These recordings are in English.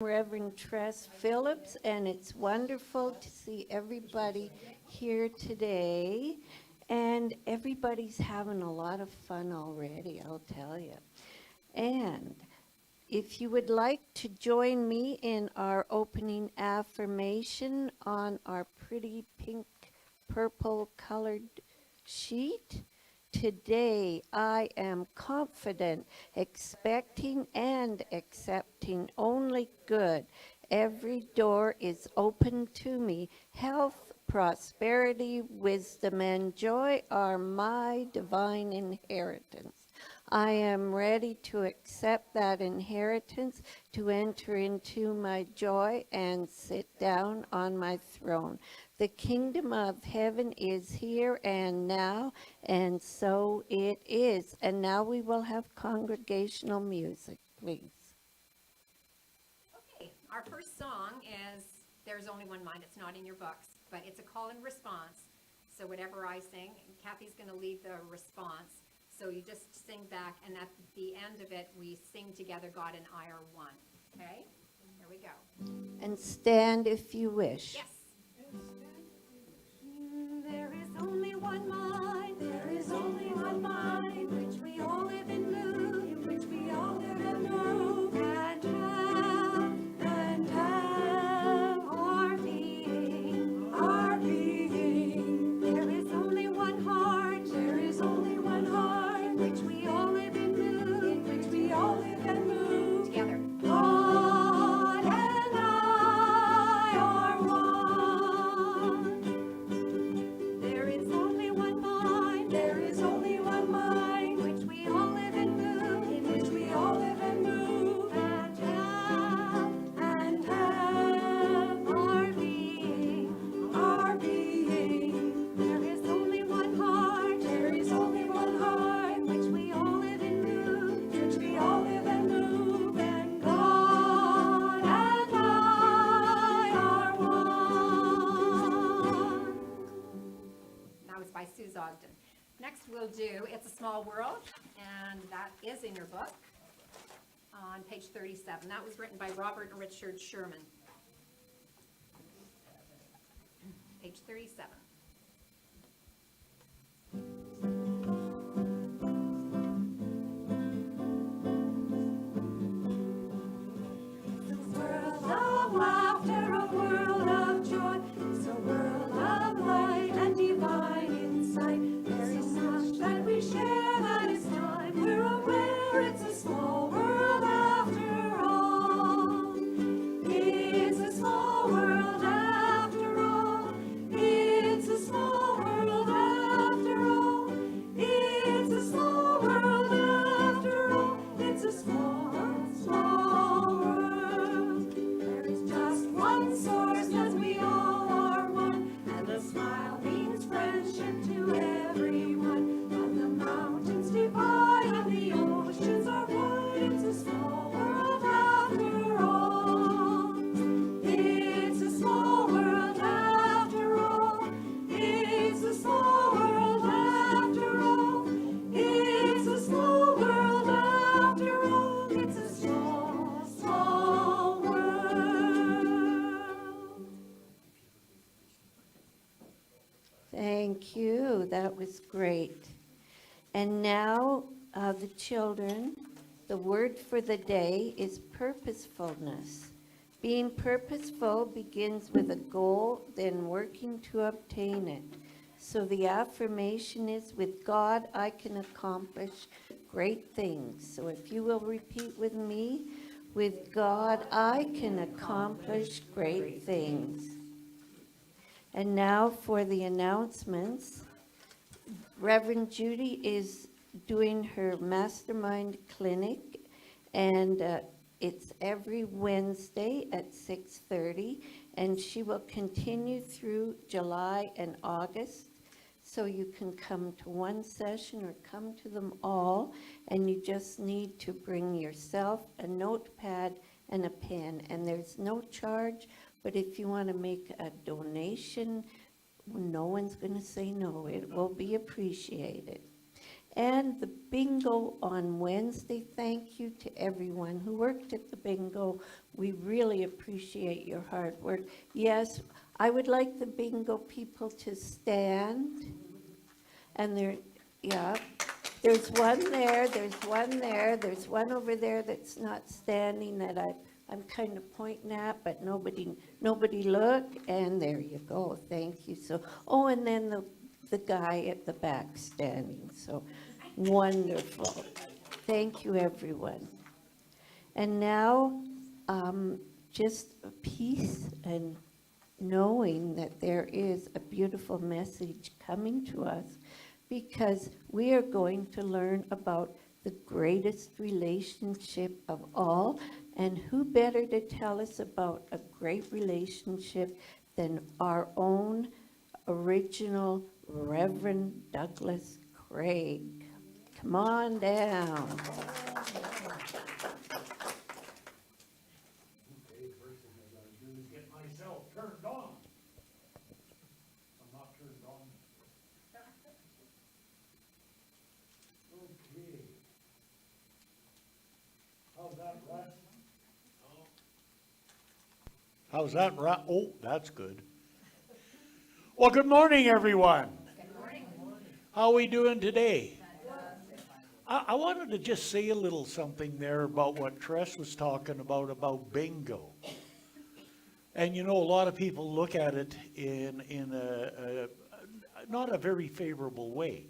Reverend Tress Phillips, and it's wonderful to see everybody here today. And everybody's having a lot of fun already, I'll tell you. And if you would like to join me in our opening affirmation on our pretty pink purple colored sheet. Today I am confident, expecting and accepting only good. Every door is open to me. Health, prosperity, wisdom, and joy are my divine inheritance. I am ready to accept that inheritance, to enter into my joy and sit down on my throne. The kingdom of heaven is here and now, and so it is. And now we will have congregational music, please. Okay, our first song is There's Only One Mind. It's not in your books, but it's a call and response. So whatever I sing, Kathy's going to lead the response. So you just sing back, and at the end of it, we sing together, God and I are one. Okay? Here we go. And stand if you wish. Yes. There is only one mind, there is only one mind, which we all live and move, in which we all live and move, and have our being, our being. There is only one heart, there is only one heart, in which we all live and move, in which we all live and move, together. God and I are one. There is only one mind, there is only one mind, which we all live and move, in which we all live and move, and have our being, our being. There is only one heart, there is only one heart, in which we all live and move, in which we all live and move, and God and I are one. That was by Suze Ogden. Next we'll do It's a Small World, and that is in your book on page 37. That was written by Robert and Richard Sherman. Page 37. A world of laughter, a world of joy, it's a world of light and divine insight. There is much that we share that is time. We're aware it's a small world after all. It's a small world after all. It's a small world after all. It's a small world after all. It's a small, small world. There is just one source, as we all are one, and a smile means friendship to everyone. And the mountains divide and the oceans are wide. It's a small world after all. It's a small world after all. It's a small world after all. It's a small world after all. It's a small, small world. Thank you. That was great. And now, the children, the word for the day is purposefulness. Being purposeful begins with a goal, then working to obtain it. So the affirmation is, with God, I can accomplish great things. So if you will repeat with me, with God, I can accomplish great things. And now for the announcements. Reverend Judy is doing her mastermind clinic, and it's every Wednesday at 6:30, and she will continue through July and August. So you can come to one session or come to them all, and you just need to bring yourself a notepad and a pen, and there's no charge, but if you want to make a donation, no one's going to say no. It will be appreciated. And the bingo on Wednesday, thank you to everyone who worked at the bingo. We really appreciate your hard work. Yes, I would like the bingo people to stand. And there, yeah, there's one there, there's one there, there's one over there that's not standing that I'm kind of pointing at, but nobody look, and there you go, thank you. So, oh, and then the guy at the back standing, so wonderful. Thank you, everyone. And now, just a peace and knowing that there is a beautiful message coming to us, because we are going to learn about the greatest relationship of all. And who better to tell us about a great relationship than our own original Reverend Douglas Craig? Come on down. Okay, first thing I gotta do is get myself turned on. I'm not turned on. Okay. How's that, Russ? How's that, Russ? Oh, that's good. Well, good morning, everyone. Good morning. How are we doing today? I wanted to just say a little something there about what Tress was talking about bingo. And you know, a lot of people look at it in a not a very favorable way.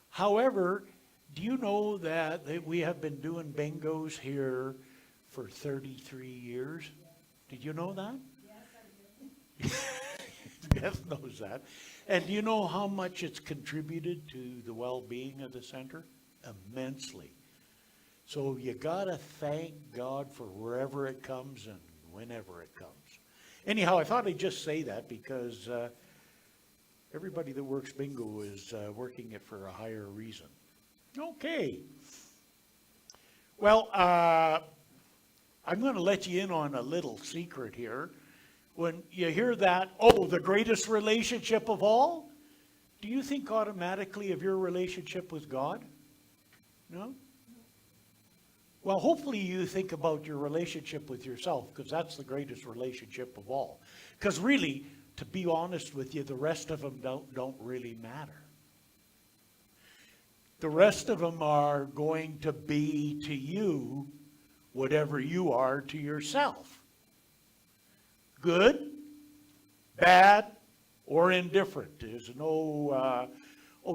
However, do you know that we have been doing bingos here for 33 years? Did you know that? Yes, I do. Beth knows that. And do you know how much it's contributed to the well-being of the center? Immensely. So you gotta thank God for wherever it comes and whenever it comes. Anyhow, I thought I'd just say that because everybody that works bingo is working it for a higher reason. Okay. Well, I'm going to let you in on a little secret here. When you hear that, oh, the greatest relationship of all, do you think automatically of your relationship with God? No? Well, hopefully you think about your relationship with yourself, because that's the greatest relationship of all. Because really, to be honest with you, the rest of them don't really matter. The rest of them are going to be to you whatever you are to yourself. Good, bad, or indifferent. There's no,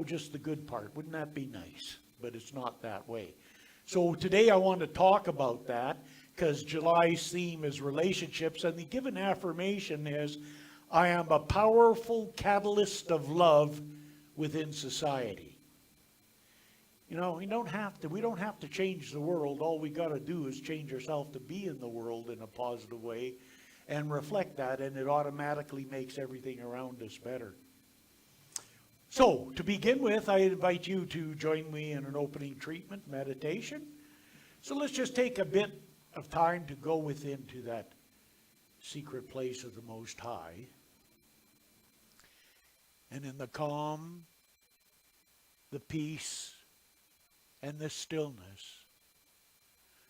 just the good part. Wouldn't that be nice? But it's not that way. So today I want to talk about that because July's theme is relationships, and the given affirmation is, I am a powerful catalyst of love within society. You know, we don't have to change the world. All we got to do is change ourselves to be in the world in a positive way and reflect that, and it automatically makes everything around us better. So, to begin with, I invite you to join me in an opening treatment meditation. So let's just take a bit of time to go within to that secret place of the Most High. And in the calm, the peace, and the stillness,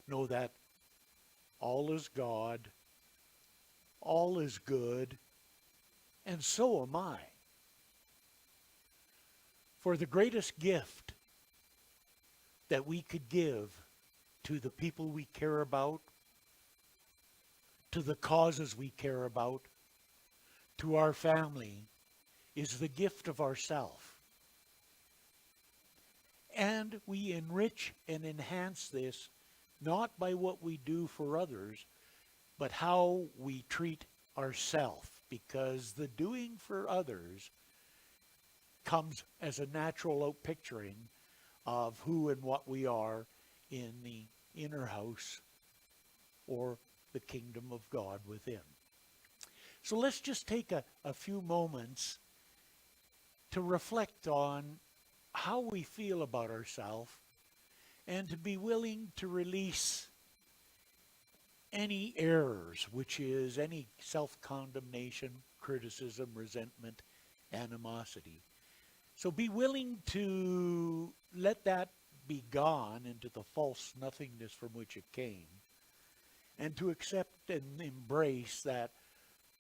know that all is God, all is good, and so am I. For the greatest gift that we could give to the people we care about, to the causes we care about, to our family, is the gift of ourself. And we enrich and enhance this not by what we do for others, but how we treat ourselves, because the doing for others comes as a natural outpicturing of who and what we are in the inner house or the kingdom of God within. So let's just take a few moments to reflect on how we feel about ourselves and to be willing to release any errors, which is any self-condemnation, criticism, resentment, animosity. So be willing to let that be gone into the false nothingness from which it came, and to accept and embrace that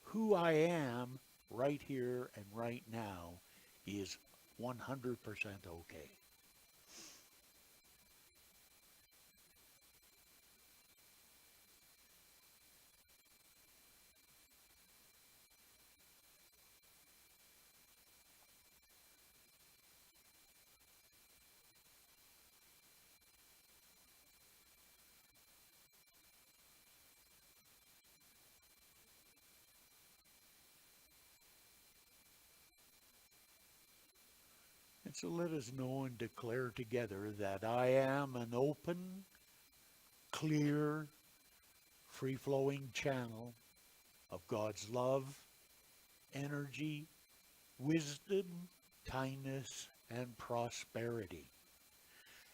who I am right here and right now is 100% okay. And so let us know and declare together that I am an open, clear, free-flowing channel of God's love, energy, wisdom, kindness, and prosperity.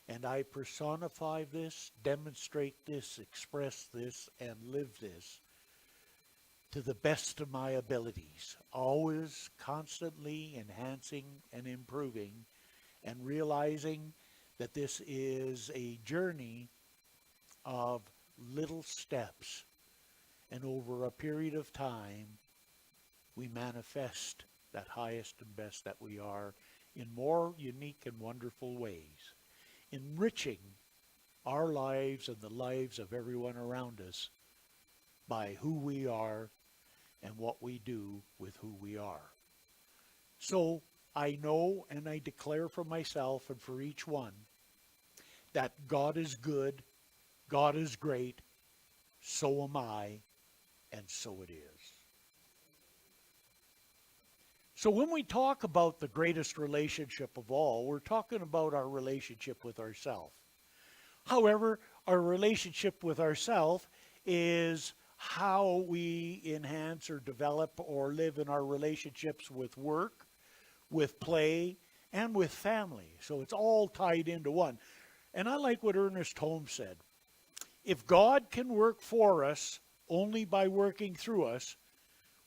And I personify this, demonstrate this, express this, and live this to the best of my abilities, always constantly enhancing and improving, and realizing that this is a journey of little steps, and over a period of time we manifest that highest and best that we are in more unique and wonderful ways, enriching our lives and the lives of everyone around us by who we are and what we do with who we are. So I know and I declare for myself and for each one that God is good, God is great, so am I, and so it is. So when we talk about the greatest relationship of all, we're talking about our relationship with ourselves. However, our relationship with ourselves is how we enhance or develop or live in our relationships with work, with play, and with family. So it's all tied into one. And I like what Ernest Holmes said. If God can work for us only by working through us,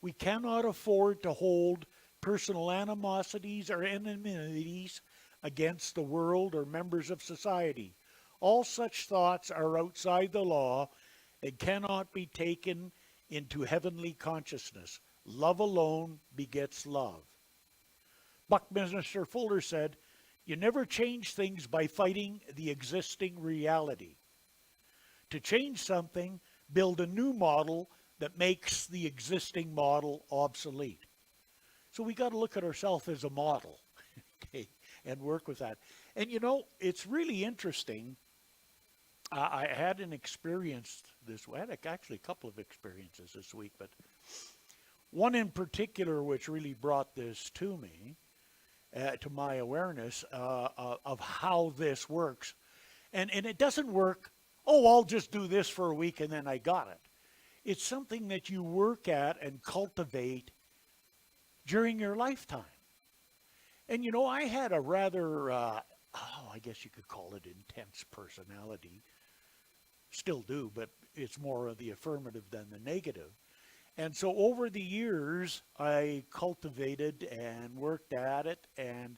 we cannot afford to hold personal animosities or enmities against the world or members of society. All such thoughts are outside the law and cannot be taken into heavenly consciousness. Love alone begets love. Buckminster Fuller said, "You never change things by fighting the existing reality. To change something, build a new model that makes the existing model obsolete." So we got to look at ourselves as a model, okay, and work with that. And you know, it's really interesting. I had an experience this week. I had actually a couple of experiences this week, but one in particular which really brought this to me, to my awareness of how this works. And it doesn't work, oh, I'll just do this for a week and then I got it. It's something that you work at and cultivate during your lifetime. And you know, I had a rather, I guess you could call it intense personality. Still do, but it's more of the affirmative than the negative. And so over the years, I cultivated and worked at it, and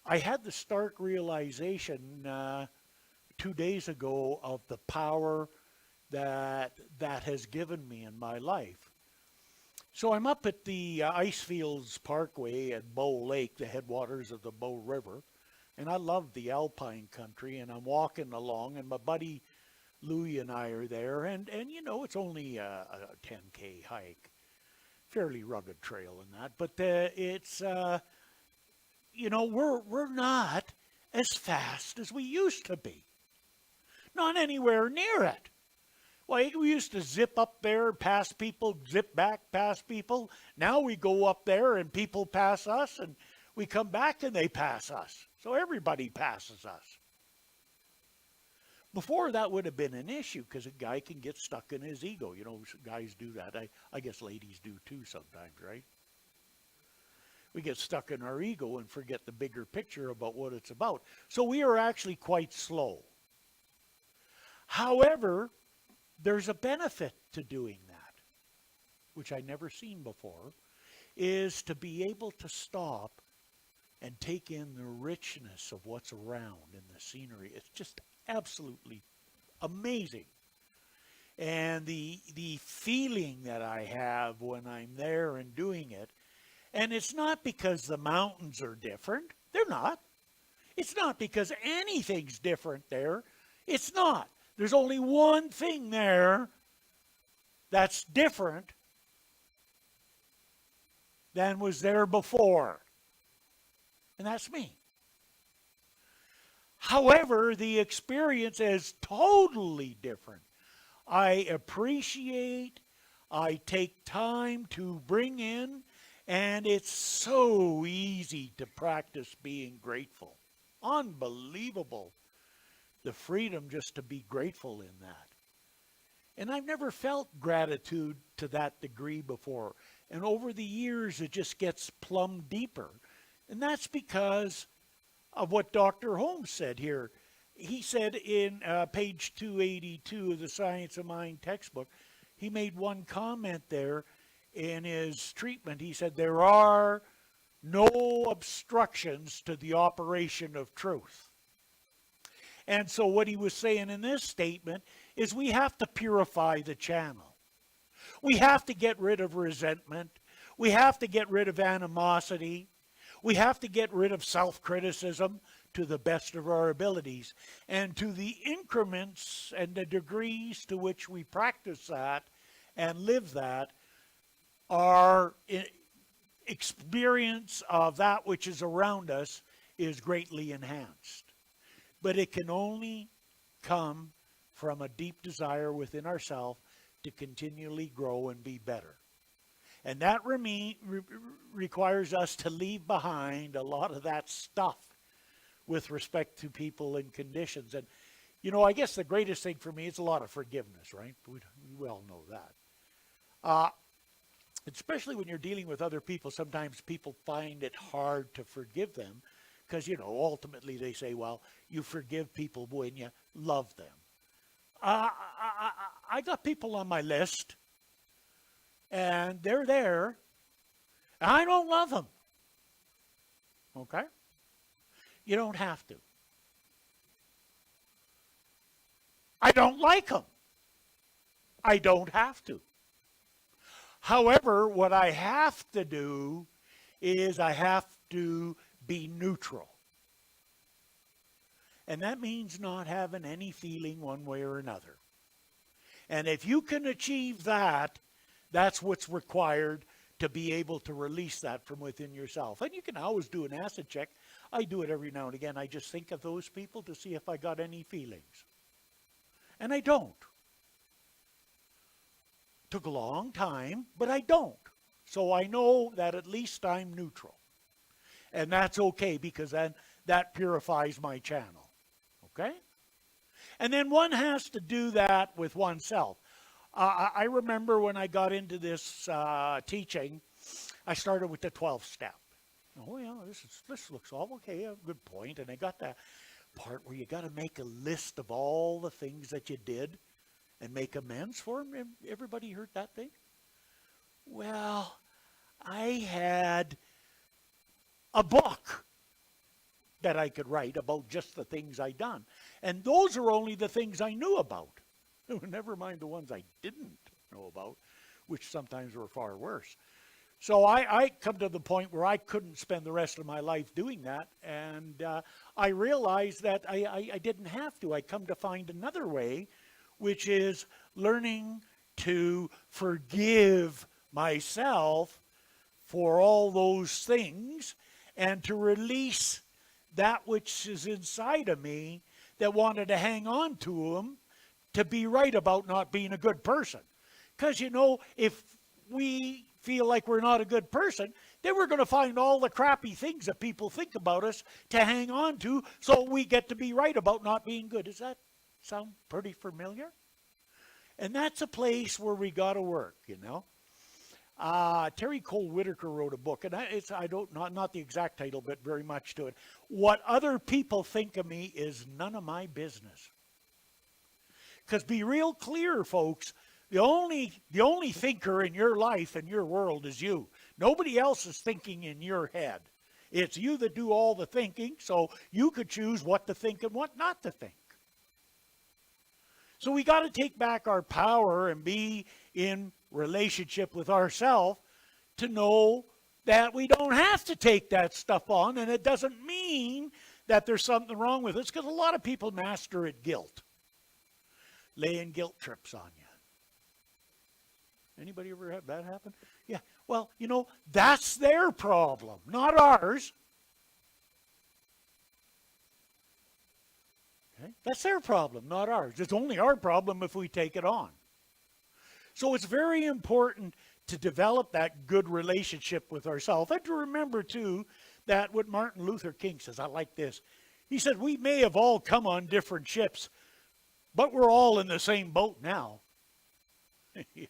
I had the stark realization 2 days ago of the power that has given me in my life. So I'm up at the Icefields Parkway at Bow Lake, the headwaters of the Bow River, and I love the alpine country, and I'm walking along, and my buddy Louie and I are there, and you know, it's only a 10K hike, fairly rugged trail and that, but it's, you know, we're not as fast as we used to be. Not anywhere near it. Well, we used to zip up there, pass people, zip back, pass people. Now we go up there and people pass us, and we come back and they pass us. So everybody passes us. Before, that would have been an issue because a guy can get stuck in his ego. You know, guys do that. I guess ladies do too sometimes, right? We get stuck in our ego and forget the bigger picture about what it's about. So we are actually quite slow. However, there's a benefit to doing that, which I never seen before, is to be able to stop and take in the richness of what's around in the scenery. It's just absolutely amazing. And the feeling that I have when I'm there and doing it, and it's not because the mountains are different. They're not. It's not because anything's different there. It's not. There's only one thing there that's different than was there before. And that's me. However, the experience is totally different. I appreciate, I take time to bring in, and it's so easy to practice being grateful. Unbelievable. The freedom just to be grateful in that. And I've never felt gratitude to that degree before. And over the years, it just gets plumbed deeper. And that's because of what Dr. Holmes said here. He said in page 282 of the Science of Mind textbook, he made one comment there in his treatment. He said, there are no obstructions to the operation of truth. And so what he was saying in this statement is we have to purify the channel. We have to get rid of resentment. We have to get rid of animosity. We have to get rid of self-criticism to the best of our abilities. And to the increments and the degrees to which we practice that and live that, our experience of that which is around us is greatly enhanced. But it can only come from a deep desire within ourselves to continually grow and be better. And that requires us to leave behind a lot of that stuff with respect to people and conditions. And, you know, I guess the greatest thing for me is a lot of forgiveness, right? We all know that. Especially when you're dealing with other people, sometimes people find it hard to forgive them because, you know, ultimately they say, well, you forgive people when you love them. I got people on my list, and they're there, and I don't love them. Okay? You don't have to. I don't like them. I don't have to. However, what I have to do is I have to be neutral. And that means not having any feeling one way or another. And if you can achieve that, that's what's required to be able to release that from within yourself. And you can always do an acid check. I do it every now and again. I just think of those people to see if I got any feelings. And I don't. Took a long time, but I don't. So I know that at least I'm neutral. And that's okay because then that purifies my channel. Okay? And then one has to do that with oneself. I remember when I got into this teaching, I started with the 12th step. Oh, yeah, this looks all okay, a good point. And I got that part where you got to make a list of all the things that you did and make amends for them. Everybody heard that thing? Well, I had a book that I could write about just the things I'd done. And those are only the things I knew about. Never mind the ones I didn't know about, which sometimes were far worse. So I come to the point where I couldn't spend the rest of my life doing that. And I realized that I didn't have to. I come to find another way, which is learning to forgive myself for all those things and to release that which is inside of me that wanted to hang on to them to be right about not being a good person. Because, you know, if we feel like we're not a good person, then we're going to find all the crappy things that people think about us to hang on to so we get to be right about not being good. Does that sound pretty familiar? And that's a place where we got to work, you know. Terry Cole Whitaker wrote a book, and not the exact title, but very much to it. What other people think of me is none of my business. Because be real clear, folks, the only thinker in your life and your world is you. Nobody else is thinking in your head. It's you that do all the thinking, so you could choose what to think and what not to think. So we got to take back our power and be in relationship with ourselves to know that we don't have to take that stuff on, and it doesn't mean that there's something wrong with us, because a lot of people master at guilt, laying guilt trips on you. Anybody ever had that happen? Yeah. Well, you know, that's their problem, not ours. Okay? That's their problem, not ours. It's only our problem if we take it on. So it's very important to develop that good relationship with ourselves. And to remember, too, that what Martin Luther King says, I like this. He said, we may have all come on different ships, but we're all in the same boat now.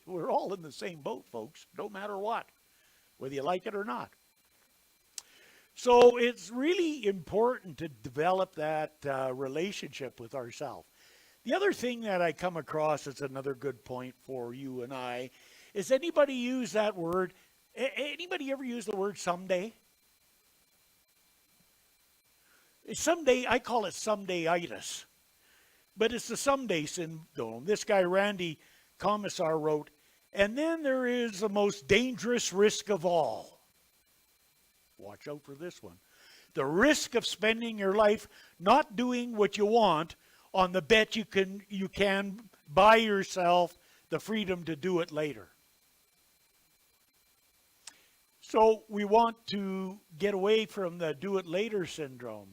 We're all in the same boat, folks, no matter what, whether you like it or not. So it's really important to develop that relationship with ourselves. The other thing that I come across as another good point for you and I is, anybody use that word? Anybody ever use the word someday? Someday, I call it someday-itis. But it's the someday syndrome. This guy, Randy Commissar, wrote, and then there is the most dangerous risk of all. Watch out for this one. The risk of spending your life not doing what you want on the bet you can buy yourself the freedom to do it later. So we want to get away from the do it later syndrome.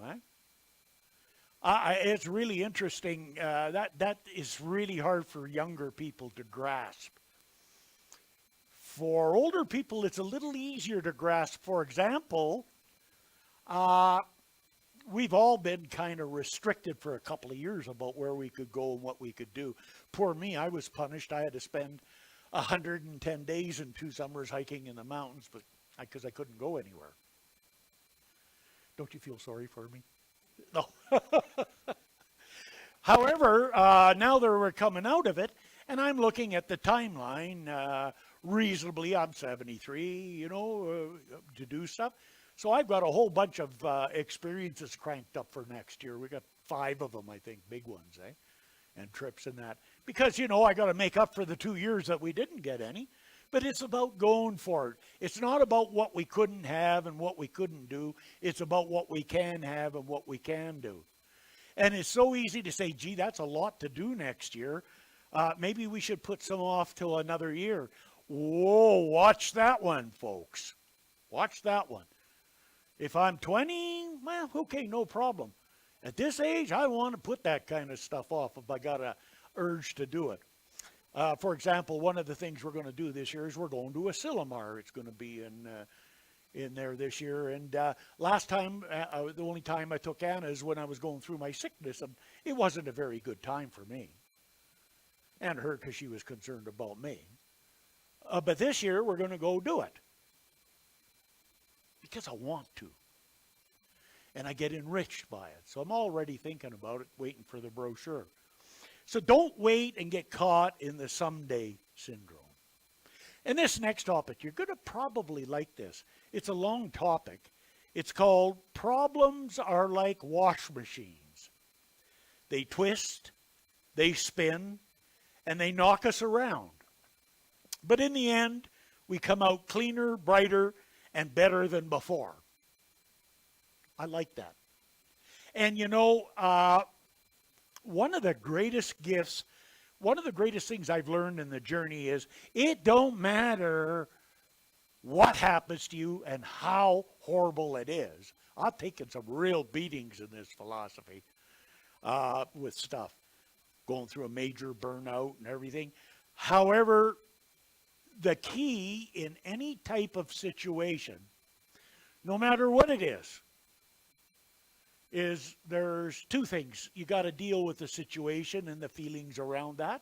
It's really interesting. That is really hard for younger people to grasp. For older people, it's a little easier to grasp. For example, we've all been kind of restricted for a couple of years about where we could go and what we could do. Poor me, I was punished. I had to spend 110 days and 2 summers hiking in the mountains, but because I couldn't go anywhere. Don't you feel sorry for me? No. However, now that we're coming out of it, and I'm looking at the timeline, reasonably, I'm 73, to do stuff. So I've got a whole bunch of experiences cranked up for next year. We got 5 of them, I think, big ones, and trips and that. Because, I got to make up for the 2 years that we didn't get any. But it's about going for it. It's not about what we couldn't have and what we couldn't do. It's about what we can have and what we can do. And it's so easy to say, gee, that's a lot to do next year. Maybe we should put some off till another year. Whoa, watch that one, folks. Watch that one. If I'm 20, well, okay, no problem. At this age, I want to put that kind of stuff off if I got an urge to do it. For example, one of the things we're going to do this year is we're going to Asilomar. It's going to be in there this year. And last time, the only time I took Anna is when I was going through my sickness, and it wasn't a very good time for me. And her, because she was concerned about me. But this year, we're going to go do it. Because I want to. And I get enriched by it. So I'm already thinking about it, waiting for the brochure. So don't wait and get caught in the someday syndrome. And this next topic, you're going to probably like this. It's a long topic. It's called Problems Are Like Wash Machines. They twist, they spin, and they knock us around. But in the end, we come out cleaner, brighter, and better than before. I like that. And one of the greatest gifts, one of the greatest things I've learned in the journey is it don't matter what happens to you and how horrible it is. I've taken some real beatings in this philosophy with stuff, going through a major burnout and everything. However, the key in any type of situation, no matter what it is there's 2 things. You got to deal with the situation and the feelings around that.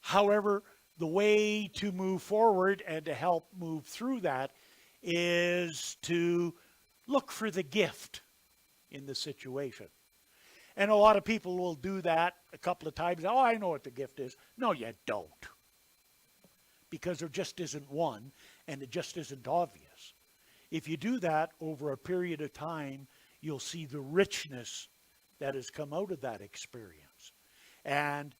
However, the way to move forward and to help move through that is to look for the gift in the situation. And a lot of people will do that a couple of times. Oh, I know what the gift is. No, you don't. Because there just isn't one, and it just isn't obvious. if you do that over a period of time, you'll see the richness that has come out of that experience and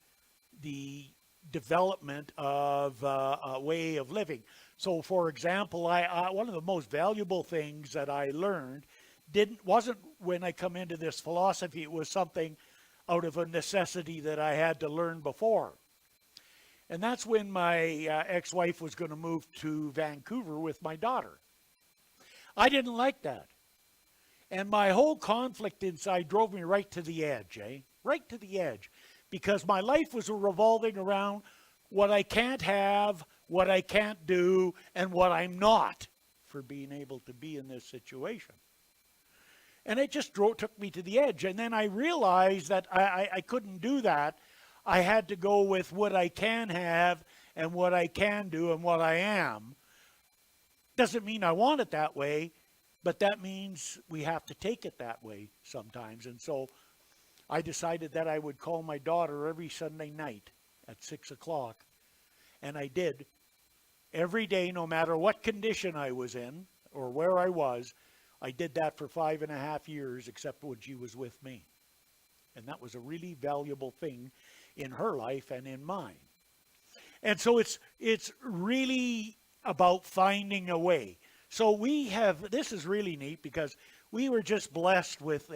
the development of a way of living. So, for example, one of the most valuable things that I learned wasn't when I come into this philosophy. It was something out of a necessity that I had to learn before. And that's when my ex-wife was going to move to Vancouver with my daughter. I didn't like that. And my whole conflict inside drove me right to the edge, right to the edge. Because my life was revolving around what I can't have, what I can't do, and what I'm not for being able to be in this situation. And it just took me to the edge. And then I realized that I couldn't do that. I had to go with what I can have and what I can do and what I am. Doesn't mean I want it that way, but that means we have to take it that way sometimes. And so I decided that I would call my daughter every Sunday night at 6 o'clock. And I did. Every day, no matter what condition I was in or where I was, I did that for 5.5 years, except when she was with me. And that was a really valuable thing in her life and in mine. And so it's really about finding a way. So this is really neat because we were just blessed with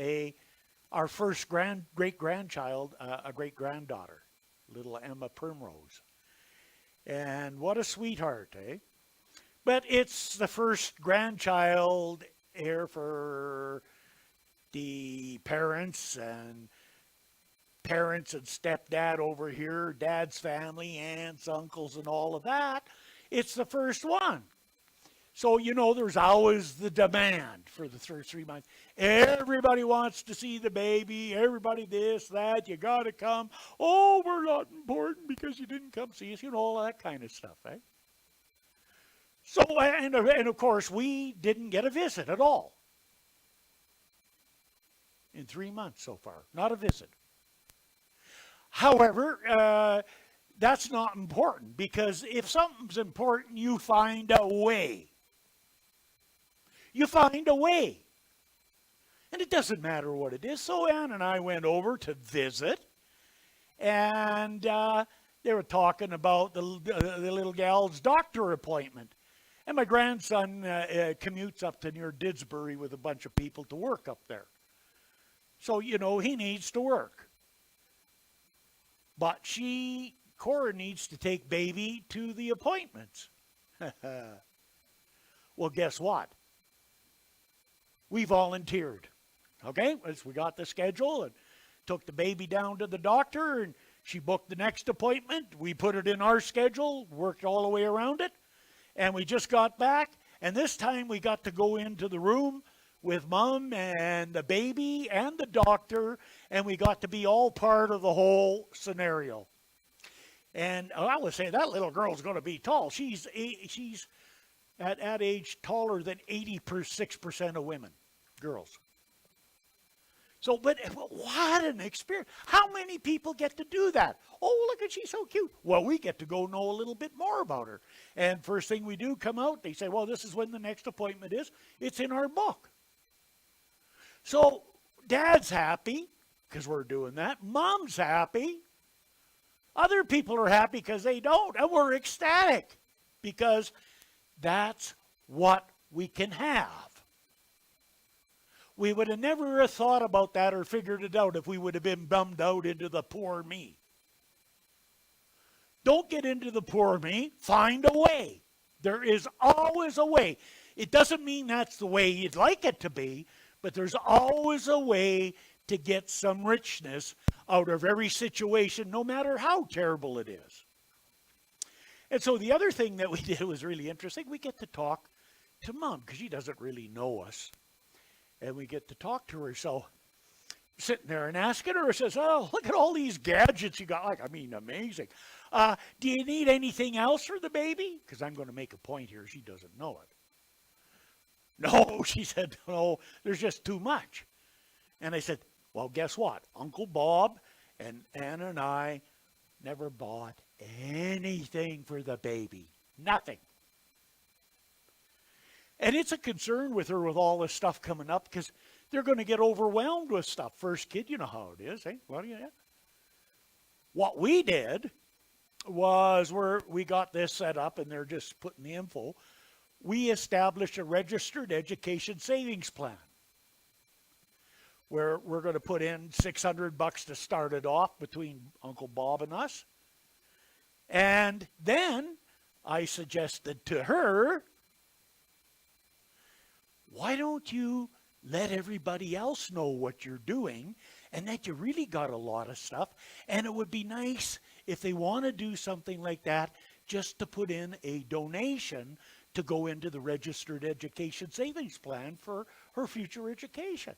our first great-grandchild, a great-granddaughter, little Emma Primrose. And what a sweetheart, eh? But it's the first grandchild here for the parents and stepdad over here, dad's family, aunts, uncles, and all of that. It's the first one. So, there's always the demand for the first 3 months. Everybody wants to see the baby. Everybody this, that. You got to come. Oh, we're not important because you didn't come see us. All that kind of stuff, eh? So, and of course, we didn't get a visit at all. In 3 months so far. Not a visit. However, that's not important, because if something's important, you find a way. You find a way. And it doesn't matter what it is. So Ann and I went over to visit, and they were talking about the little gal's doctor appointment. And my grandson commutes up to near Didsbury with a bunch of people to work up there. So, he needs to work. But Cora needs to take baby to the appointments. Well, guess what? We volunteered. Okay, we got the schedule and took the baby down to the doctor, and she booked the next appointment. We put it in our schedule, worked all the way around it, and we just got back. And this time we got to go into the room with Mom and the baby and the doctor, and we got to be all part of the whole scenario. And I was saying, that little girl's going to be tall. She's at that age taller than 86% of women, girls. So, but what an experience. How many people get to do that? Oh, look at, she's so cute. Well, we get to go know a little bit more about her. And first thing we do, come out, they say, well, this is when the next appointment is. It's in our book. So Dad's happy because we're doing that. Mom's happy. Other people are happy because they don't. And we're ecstatic because that's what we can have. We would have never thought about that or figured it out if we would have been bummed out into the poor me. Don't get into the poor me. Find a way. There is always a way. It doesn't mean that's the way you'd like it to be, but there's always a way to get some richness out of every situation, no matter how terrible it is. And so the other thing that we did was really interesting. We get to talk to Mom because she doesn't really know us. And we get to talk to her. So sitting there and asking her, says, oh, look at all these gadgets you got. Like, I mean, amazing. Do you need anything else for the baby? Because I'm going to make a point here. She doesn't know it. No, she said, no, there's just too much. And I said, well, guess what? Uncle Bob and Anna and I never bought anything for the baby. Nothing. And it's a concern with her with all this stuff coming up because they're going to get overwhelmed with stuff. First kid, you know how it is, eh? Well, yeah. What we did was we got this set up, and they're just putting the info. We established a registered education savings plan where we're going to put in $600 to start it off between Uncle Bob and us. And then I suggested to her, why don't you let everybody else know what you're doing and that you really got a lot of stuff, and it would be nice if they want to do something like that just to put in a donation to go into the registered education savings plan for her future education.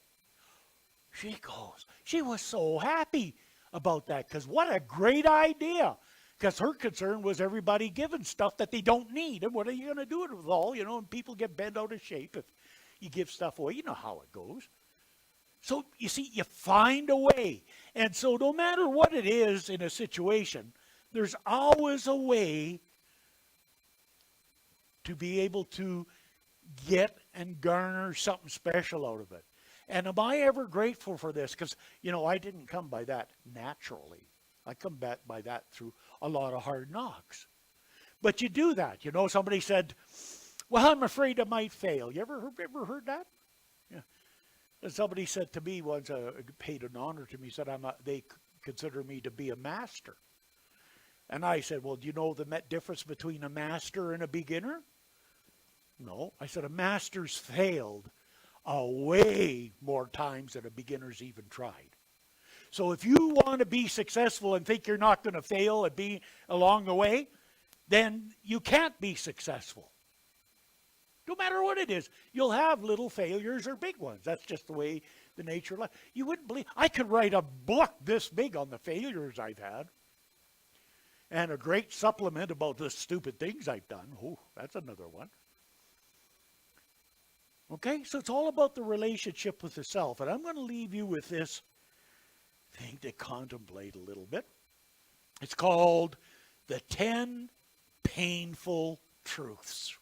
She was so happy about that, because what a great idea. Because her concern was everybody giving stuff that they don't need. And what are you going to do with it all? You know, and people get bent out of shape if you give stuff away. You know how it goes. So, you see, you find a way. And so no matter what it is in a situation, there's always a way to be able to get and garner something special out of it. And am I ever grateful for this? Because, you know, I didn't come by that naturally. I come back by that through a lot of hard knocks. But you do that. You know, somebody said, well, I'm afraid I might fail. You ever heard that? Yeah. And somebody said to me once, paid an honor to me, said, they consider me to be a master. And I said, well, do you know the difference between a master and a beginner? No. I said, a master's failed way more times than a beginner's even tried. So if you want to be successful and think you're not going to fail and be along the way, then you can't be successful. No matter what it is, you'll have little failures or big ones. That's just the way the nature of life. You wouldn't believe, I could write a book this big on the failures I've had. And a great supplement about the stupid things I've done. Oh, that's another one. Okay, so it's all about the relationship with the self. And I'm going to leave you with this thing to contemplate a little bit. It's called the 10 Painful Truths.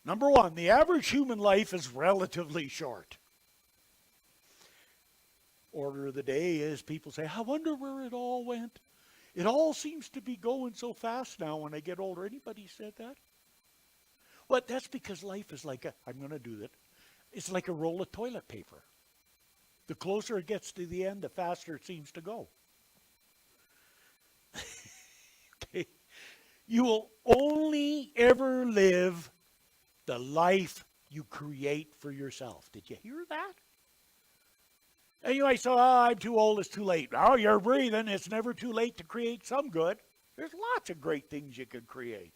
Number one, the average human life is relatively short. Order of the day is people say, I wonder where it all went. It all seems to be going so fast now when I get older. Anybody said that? Well, that's because life is like I'm going to do that. It's like a roll of toilet paper. The closer it gets to the end, the faster it seems to go. Okay. You will only ever live the life you create for yourself. Did you hear that? And you might say, I'm too old, it's too late. Oh, you're breathing. It's never too late to create some good. There's lots of great things you can create.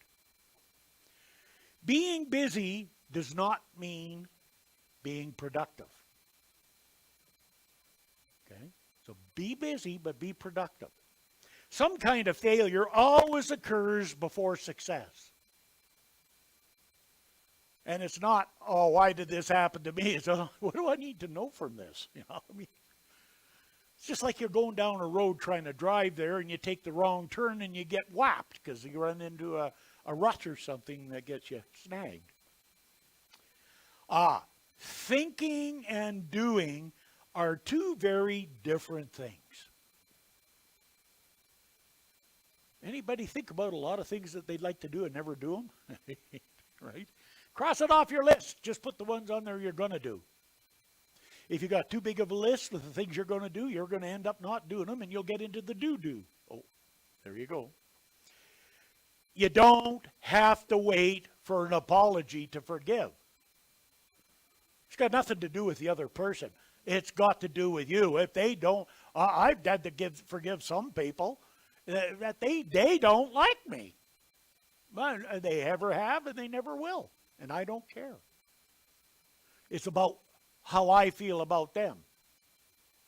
Being busy does not mean being productive. Okay? So be busy, but be productive. Some kind of failure always occurs before success. And it's not, oh, why did this happen to me? It's, oh, what do I need to know from this? You know, I mean, it's just like you're going down a road trying to drive there and you take the wrong turn and you get whapped because you run into a rut or something that gets you snagged. Thinking and doing are two very different things. Anybody think about a lot of things that they'd like to do and never do them? Right? Cross it off your list. Just put the ones on there you're going to do. If you got too big of a list of the things you're going to do, you're going to end up not doing them and you'll get into the do-do. Oh, there you go. You don't have to wait for an apology to forgive. It's got nothing to do with the other person. It's got to do with you. If they don't, I've had to forgive some people that they don't like me. But they ever have and they never will. And I don't care. It's about how I feel about them.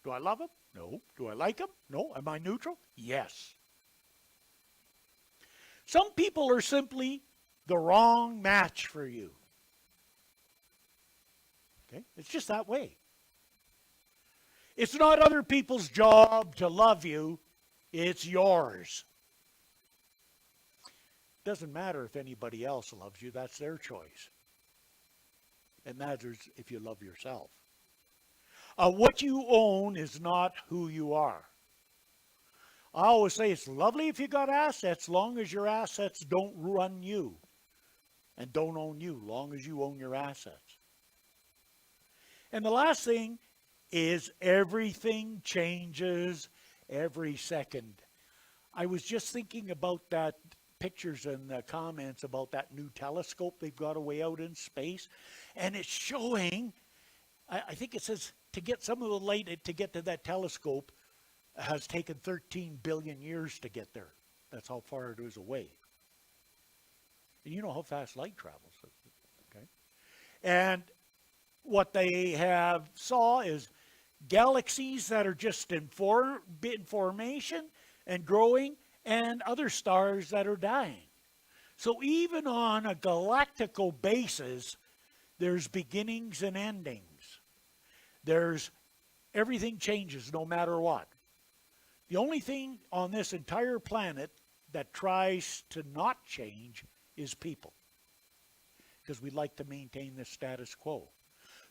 Do I love them? No. Do I like them? No. Am I neutral? Yes. Some people are simply the wrong match for you. Okay? It's just that way. It's not other people's job to love you. It's yours. Doesn't matter if anybody else loves you, that's their choice. It matters if you love yourself. What you own is not who you are. I always say it's lovely if you got assets, long as your assets don't run you and don't own you, long as you own your assets. And the last thing is everything changes every second. I was just thinking about that pictures and the comments about that new telescope they've got away out in space, and it's showing, I think it says to get some of the light to get to that telescope has taken 13 billion years to get there. That's how far it is away. And you know how fast light travels, okay? And what they have saw is galaxies that are just in formation and growing, and other stars that are dying. So even on a galactical basis, there's beginnings and endings. Everything changes no matter what. The only thing on this entire planet that tries to not change is people, because we like to maintain the status quo.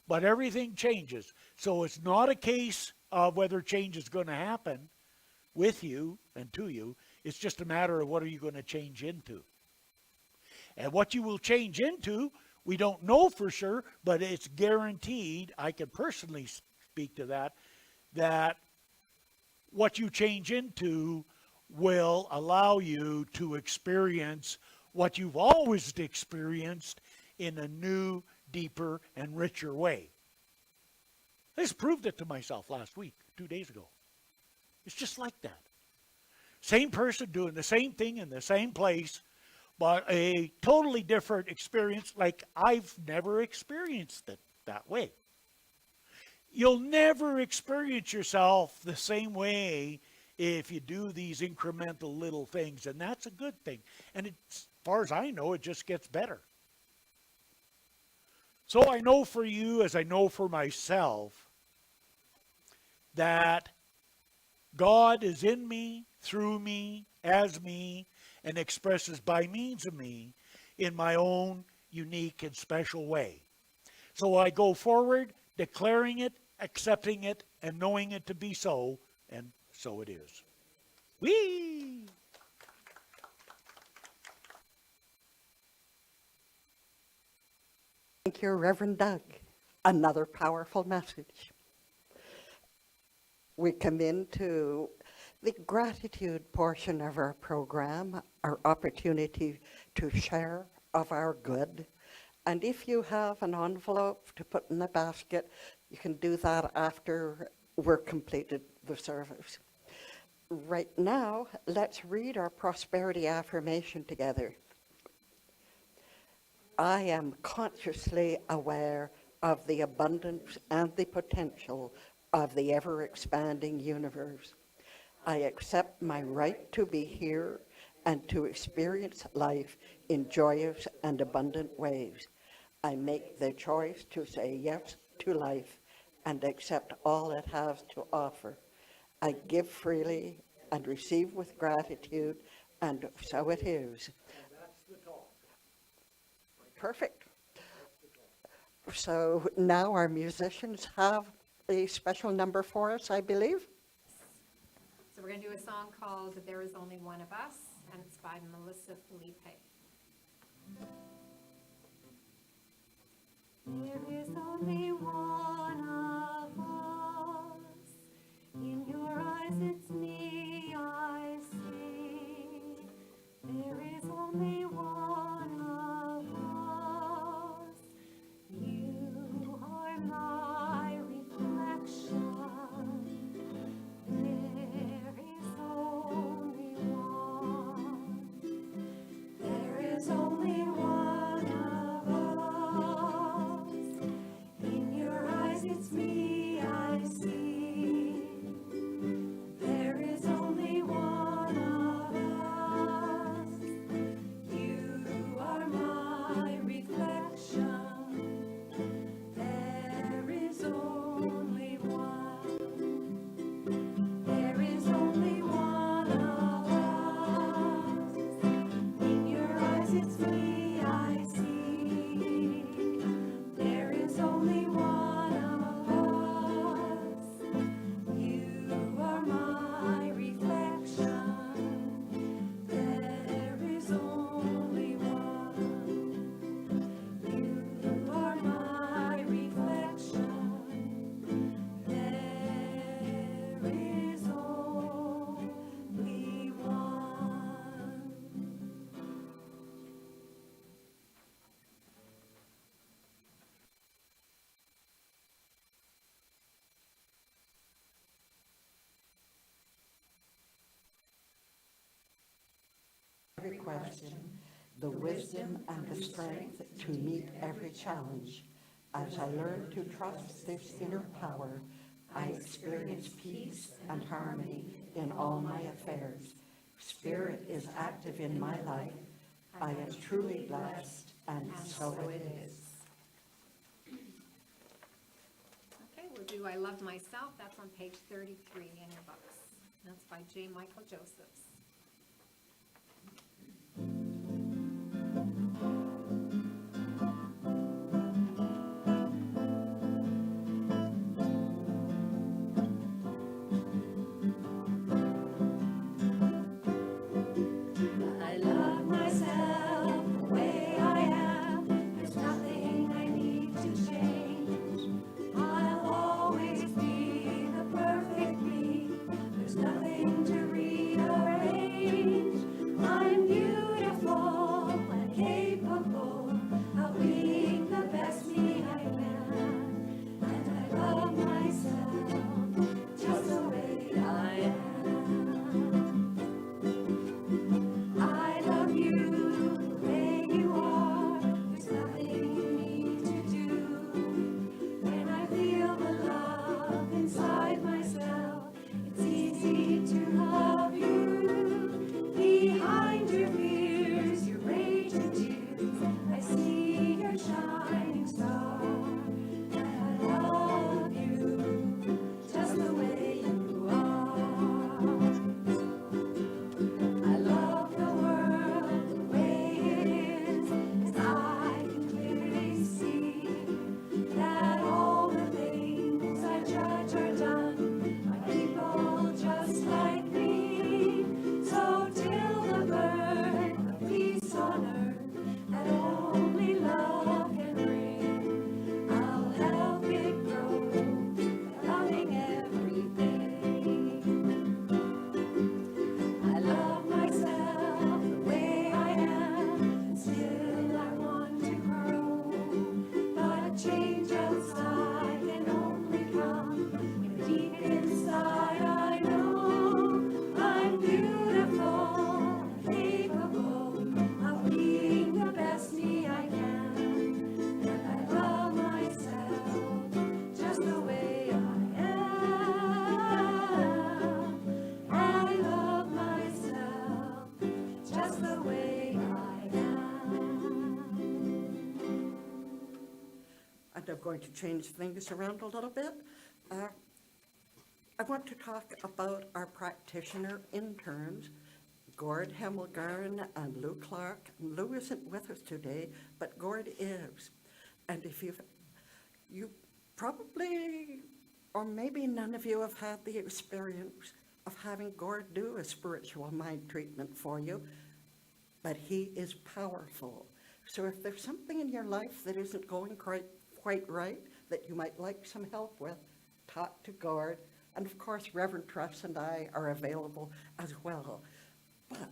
But everything changes. So it's not a case of whether change is going to happen with you and to you. It's just a matter of what are you going to change into. And what you will change into, we don't know for sure, but it's guaranteed, I can personally speak to that what you change into will allow you to experience what you've always experienced in a new, deeper, and richer way. I just proved it to myself last week, 2 days ago. It's just like that. Same person doing the same thing in the same place, but a totally different experience, like I've never experienced it that way. You'll never experience yourself the same way if you do these incremental little things, and that's a good thing. And as far as I know, it just gets better. So I know for you, as I know for myself, that God is in me, through me, as me, and expresses by means of me in my own unique and special way. So I go forward declaring it, accepting it, and knowing it to be so, and so it is. Whee! Thank you, Reverend Doug. Another powerful message. We come into the gratitude portion of our program, our opportunity to share of our good. And if you have an envelope to put in the basket, you can do that after we're completed the service. Right now, let's read our prosperity affirmation together. I am consciously aware of the abundance and the potential of the ever-expanding universe. I accept my right to be here and to experience life in joyous and abundant ways. I make the choice to say yes to life and accept all it has to offer. I give freely and receive with gratitude, and so it is. Perfect. So now our musicians have a special number for us, I believe. So we're going to do a song called There Is Only One of Us, and it's by Melissa Felipe. There is only one of us. In your eyes it's me I see. There is only one of us. You are my reflection. There is only one. There question, the wisdom and the strength to meet every challenge. As I learn to trust this inner power, I experience peace and harmony in all my affairs. Spirit is active in my life. I am truly blessed, and so it is. Okay, we'll do I Love Myself. That's on page 33 in your books. That's by J. Michael Josephs. I love myself the way I am. There's nothing I need to change. I'll always be the perfect me. There's nothing to rearrange. I'm beautiful and capable of being the best me I can. And I love myself just the way I am. I love you the way you are. There's nothing you need to do. When I feel the love inside myself, it's easy to love you. Behind your fears, your rage and tears, I see your shining star. And I love you just the way you are. I love the world the way it is, as I can clearly see that all the things I judge are done by people just like me. So till the birth of peace on earth that only love can bring, I'll help it grow by loving every day. I love myself the way I am, and still I want to grow. But change outside can only come when deep inside I know I'm beautiful and capable of being the best me I can. And I love myself just the way I am. I love myself just the way I am. And I'm going to change things around a little bit. I want to talk about our practitioner interns, Gord Hemmelgarn and Lou Clark. Lou isn't with us today, but Gord is. And if you probably, or maybe none of you have had the experience of having Gord do a spiritual mind treatment for you, but he is powerful. So if there's something in your life that isn't going quite right, that you might like some help with, talk to Gord. And of course, Reverend Truss and I are available as well. But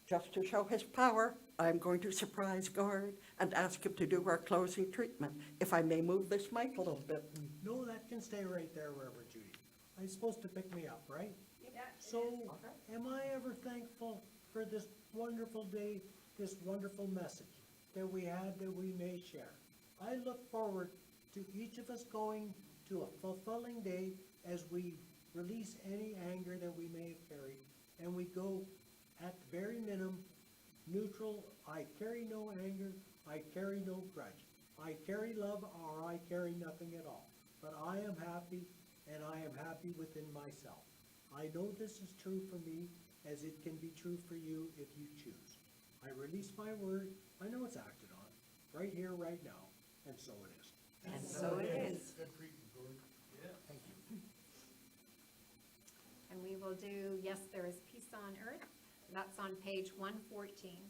just to show his power, I'm going to surprise Gord and ask him to do our closing treatment. If I may move this mic a little bit. No, that can stay right there, Reverend Judy. I'm supposed to pick me up, right? So, am I ever thankful for this wonderful day, this wonderful message that we had that we may share? I look forward to each of us going to a fulfilling day as we release any anger that we may have carried, and we go at the very minimum neutral. I carry no anger, I carry no grudge. I carry love, or I carry nothing at all. But I am happy, and I am happy within myself. I know this is true for me, as it can be true for you if you choose. I release my word, I know it's acted on, right here, right now, and so it is. And so it is. Thank you. And we will do Yes, There is Peace on Earth. That's on page 114.